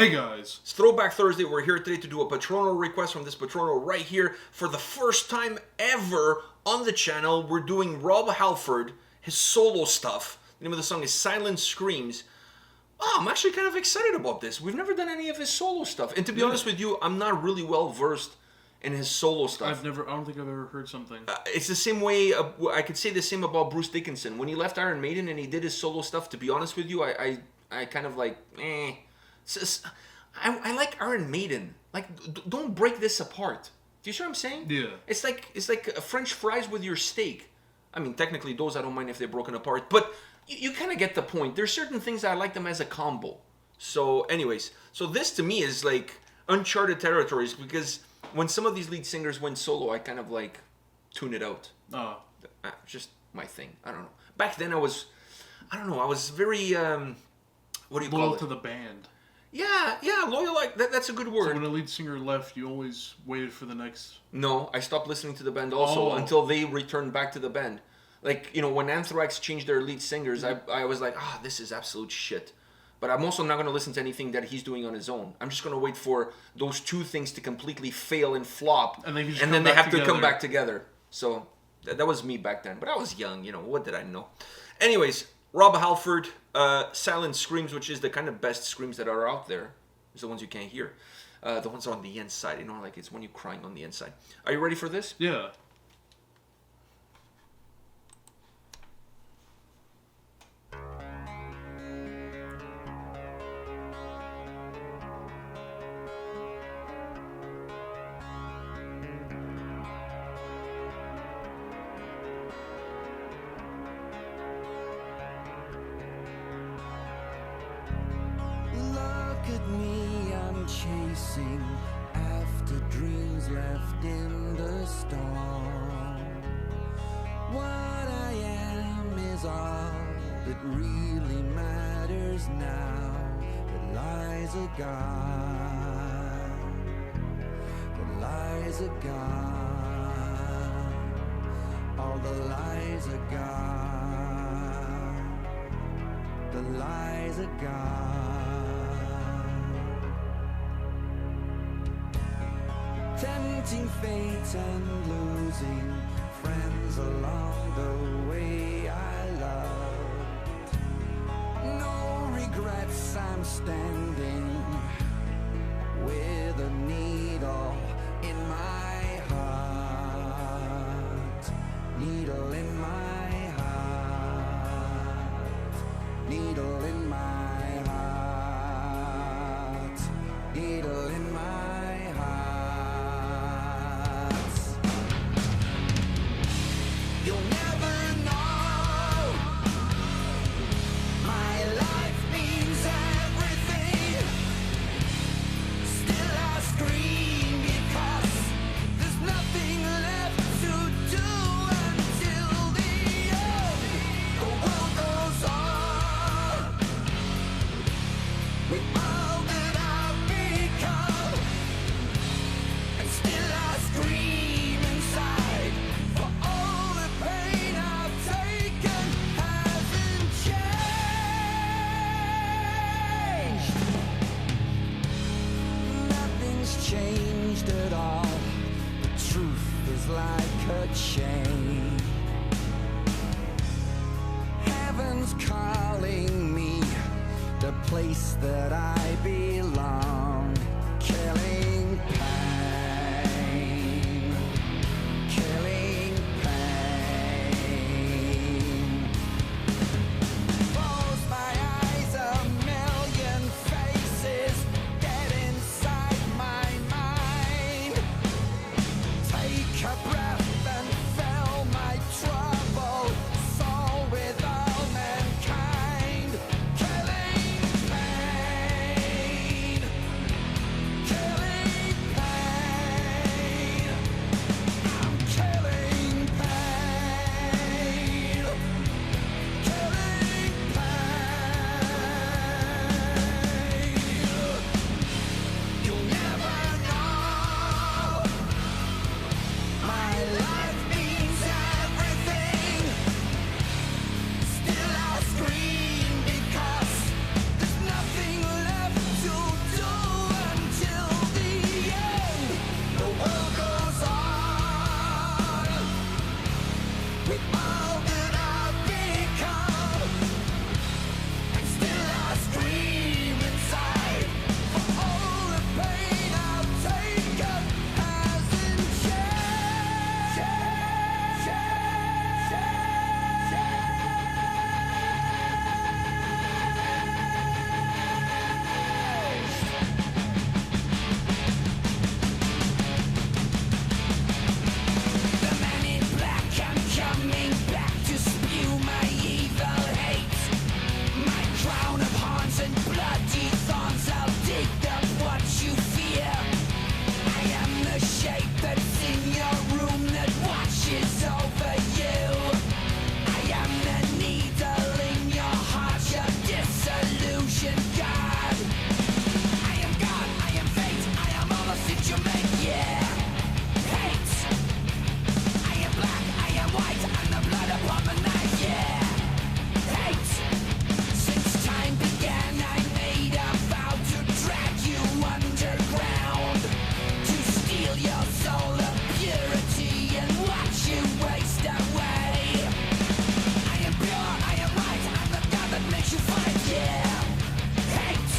Hey guys. It's Throwback Thursday. We're here today to do a Patrono request from this Patrono right here. For the first time ever on the channel, we're doing Rob Halford, his solo stuff. The name of the song is Silent Screams. Oh, I'm actually kind of excited about this. We've never done any of his solo stuff. And to be honest with you, I'm not really well versed in his solo stuff. I don't think I've ever heard something. It's the same way, I could say the same about Bruce Dickinson. When he left Iron Maiden and he did his solo stuff, to be honest with you, I kind of like, I like Iron Maiden. Like, don't break this apart. Do you see what I'm saying? Yeah. It's like French fries with your steak. I mean, technically, those I don't mind if they're broken apart, but you kind of get the point. There's certain things that I like them as a combo. So, anyways, so this to me is like uncharted territories because when some of these lead singers went solo, I kind of like tune it out. Oh. Just my thing. I don't know. Back then, I was very what do you call it? Loyal to the band. Yeah, loyal. Like that's a good word. So when a lead singer left, you always waited for the next. No, I stopped listening to the band also until they returned back to the band. Like, you know, when Anthrax changed their lead singers, I was like, this is absolute shit. But I'm also not going to listen to anything that he's doing on his own. I'm just going to wait for those two things to completely fail and flop, and then they have to come back together. So that was me back then. But I was young, you know. What did I know? Anyways, Rob Halford, Silent Screams, which is the kind of best screams that are out there. It's the ones you can't hear. The ones on the inside, you know, like it's when you're crying on the inside. Are you ready for this? Yeah. Look at me, I'm chasing after dreams left in the storm. What I am is all that really matters now. The lies are gone. The lies are gone. All the lies are gone. The lies are gone. Tempting fate and losing friends along the way I loved. No regrets, I'm standing with a needle in my heart. Needle in my heart. Needle in my heart. Needle in my heart. You'll never know. My life means everything. Still I scream because there's nothing left to do until the end. The world goes on with all that I've become. with all that I've become. And still I scream inside, for all the pain I've taken hasn't The man in black, I'm coming back to spew my evil hate. My crown of horns and bloody thorns, I'll dig up what you fear. I am the shape that's in your room that watches over you. I am the needle in your heart, your disillusion God. I am God, I am fate, I am all the things you make, yeah. Hate. I am black, I am white, I'm the blood upon the knife, yeah. Hate. Since time began, I made a vow to drag you underground, to steal your soul of purity and watch you waste away. I am pure, I am right, I'm the God that makes you fight, yeah. Hate.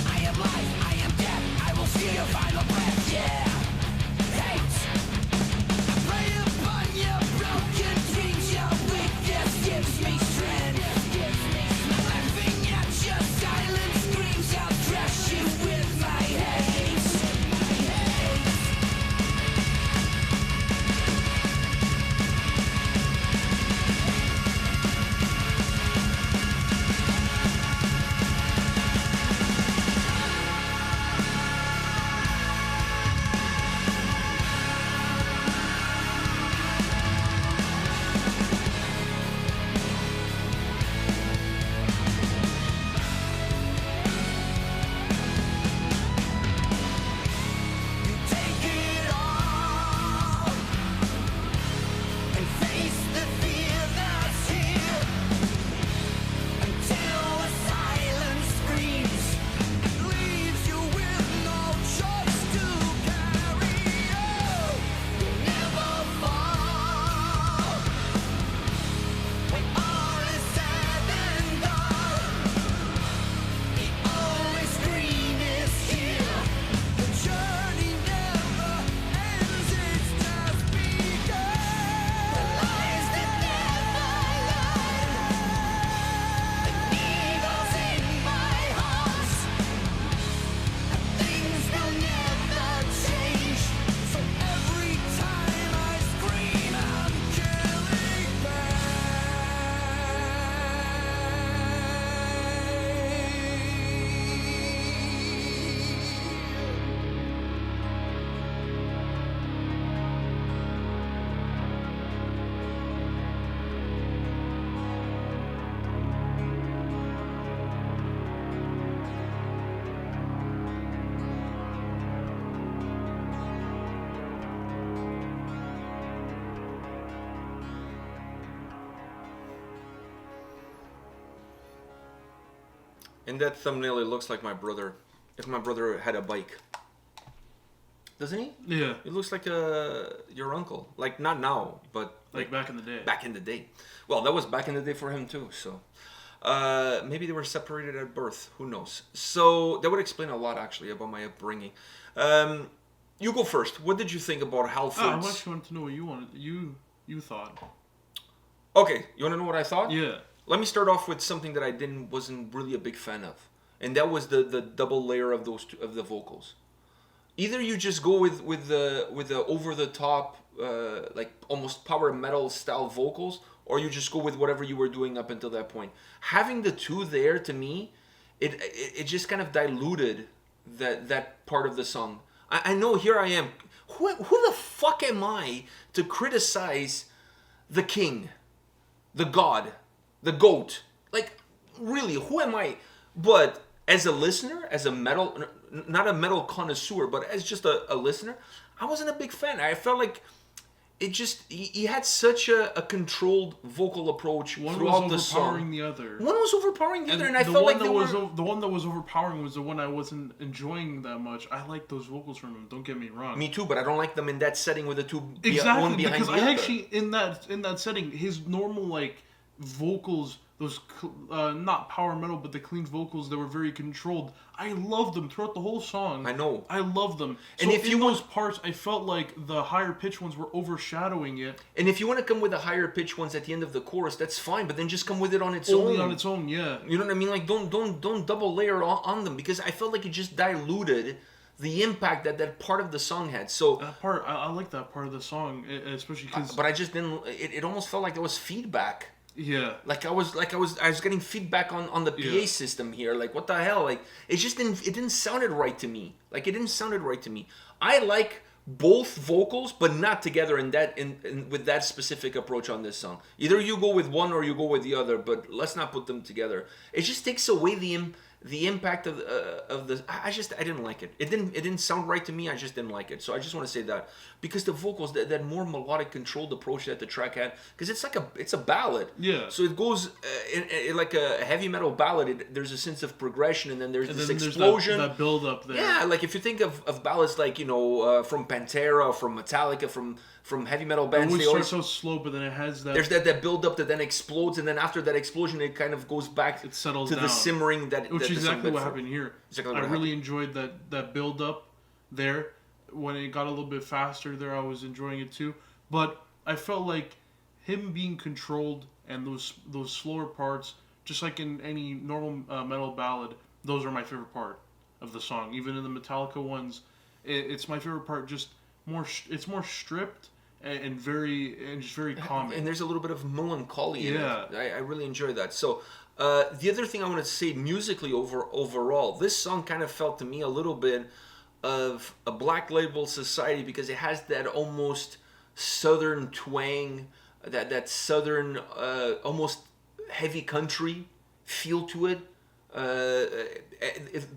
I am life, I am death, I will steal your final breath, yeah. Hate. I prey upon your broken dreams, your weakness gives me strength. Laughing at your silent screams, I'll crush you with my hate. You take it all and face the fear that's here until the silence screams and leaves you with no choice to carry on. You'll never fall when all is said and done. The only scream is here. The journey never ends, it's just begun. The lies that never lie, the needles in my heart, things will never change. So every time I scream, I'm killing In that thumbnail, it looks like my brother. If my brother had a bike. Doesn't he? Yeah. It looks like your uncle. Like, not now, but Like back in the day. back in the day. Well, that was back in the day for him too, so. Maybe they were separated at birth. Who knows? So, that would explain a lot, actually, about my upbringing. You go first. What did you think about Halford's? I actually wanted to know what you thought. Okay, you want to know what I thought? Yeah. Let me start off with something that I wasn't really a big fan of, and that was the double layer of those of the vocals. Either you just go with the over the top like almost power metal style vocals, or you just go with whatever you were doing up until that point. Having the two there, to me, it just kind of diluted that part of the song. I know here I am. Who the fuck am I to criticize the king, the god, the goat? Like, really, who am I? But as a listener, as a metal, not a metal connoisseur, but as just a listener, I wasn't a big fan. I felt like he had such a controlled vocal approach One throughout was the overpowering song. the other. One was overpowering the other, and I the felt one like that they was were... the one that was overpowering was the one I wasn't enjoying that much. I like those vocals from him. Don't get me wrong. Me too, but I don't like them in that setting with the two Exactly, one behind because the I other. actually in that setting, his normal like vocals, those not power metal, but the clean vocals that were very controlled. I loved them throughout the whole song. I know. I love them. So And if you in want- those parts, I felt like the higher pitched ones were overshadowing it. And if you want to come with the higher pitch ones at the end of the chorus, that's fine. But then just come with it on its Only own. on its own, yeah. You know what I mean? Like don't double layer on them, because I felt like it just diluted the impact that part of the song had. So, That part, I like that part of the song, especially because but I just didn't. It almost felt like there was feedback. yeah. Like I was getting feedback on the PA Yeah. system here. Like, what the hell? Like, it didn't sounded right to me. Like, it didn't sounded right to me. I like both vocals, but not together in with that specific approach on this song. Either you go with one or you go with the other, but let's not put them together. It just takes away the impact of the. I didn't like it. It didn't sound right to me. I just didn't like it. So I just want to say that, because the vocals, that more melodic, controlled approach that the track had, because it's a ballad. Yeah. So it goes in like a heavy metal ballad. There's a sense of progression, and then there's And this then there's explosion. that build up there. Yeah, like if you think of ballads like, from Pantera, from Metallica, from heavy metal It bands, would they start always, so slow, but then it has that. there's that build up that then explodes, and then after that explosion, it kind of goes back It settles to the down. simmering that. Which that is the song exactly meant what for. happened here. Exactly what I happened. really enjoyed that build up there. When it got a little bit faster there, I was enjoying it too. But I felt like him being controlled and those slower parts, just like in any normal metal ballad, those are my favorite part of the song. Even in the Metallica ones, it's my favorite part. Just it's more stripped and just very calming. And there's a little bit of melancholy in Yeah. it. I really enjoy that. So the other thing I want to say musically overall, this song kind of felt to me a little bit of a Black Label Society, because it has that almost southern twang, that southern almost heavy country feel to it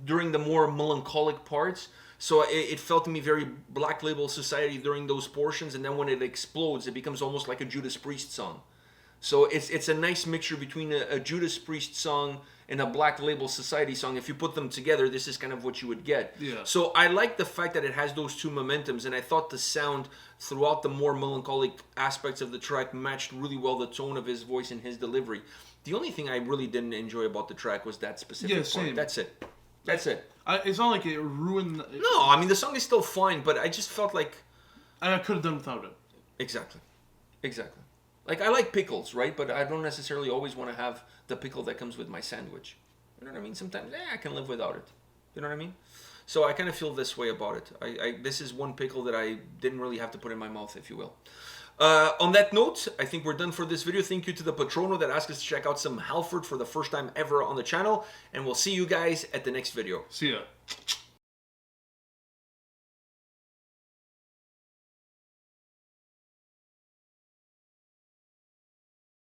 during the more melancholic parts. So it felt to me very Black Label Society during those portions, and then when it explodes, it becomes almost like a Judas Priest song. So it's a nice mixture between a Judas Priest song and a Black Label Society song. If you put them together, this is kind of what you would get. Yeah. So I like the fact that it has those two momentums, and I thought the sound throughout the more melancholic aspects of the track matched really well the tone of his voice and his delivery. The only thing I really didn't enjoy about the track was that specific part. same. That's it. That's it. It's not like it ruined. No, I mean, the song is still fine, but I just felt like... I could have done without it. Exactly. Like, I like pickles, right? But I don't necessarily always want to have the pickle that comes with my sandwich. You know what I mean? Sometimes, I can live without it. You know what I mean? So I kind of feel this way about it. This is one pickle that I didn't really have to put in my mouth, if you will. On that note, I think we're done for this video. Thank you to the Patrono that asked us to check out some Halford for the first time ever on the channel. And we'll see you guys at the next video. See ya.